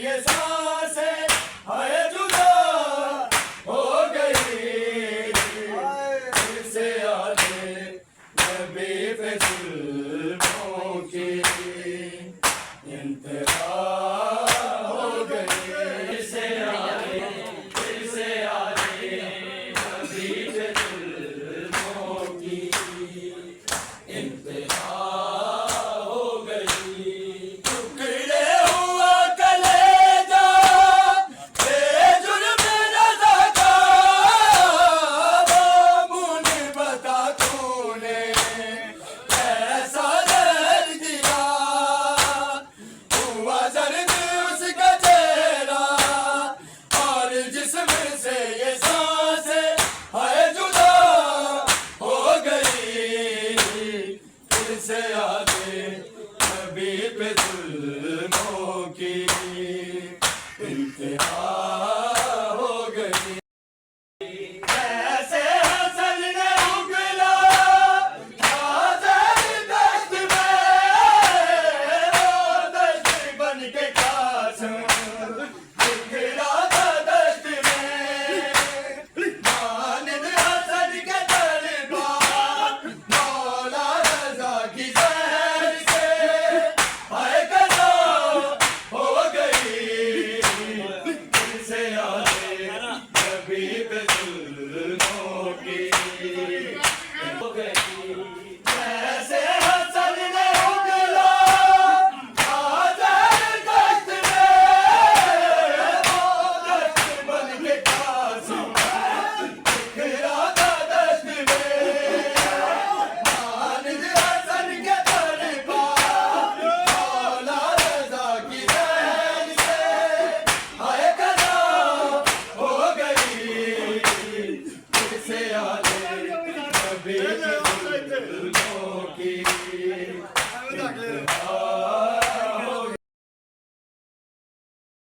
ये सांसें हाय जुदा हो गई। फिर से यादें नबी पे जुल्मों की इंतहा हो गई। फिर से यादें नबी पे जुल्मों की इंतहा हो गई। टुकड़े हुआ कलेजा बेजुर्म रज़ा का, बाबूने बता तूने ऐसा दर्द दिया। हुआ दर्द उसका चेहरा और जिस्म से ये सांसें हाय जुदा हो गई। फिर से यादें नबी पे जुल्मों की इंतहा हो गई। कैसे हसन ने उगला आज़ाद दश्त में, वो दश्त बन के कासम बिखरा था दश्त में। मानिंद हसन के तलबा मौला रज़ा की ज़हर से हाय कज़ा हो गई। फिर से यादें नबी पे जुल्मों की हो गई। कैसे हसन ने उगला आज़ाद दश्त में, वो दश्त बन के कासिम बिखरा था दश्त में। मानिंद हसन के तलबा मौला रज़ा की ज़हर से हाय कज़ा हो गई। फिर से यादें नबी के जुल्मों की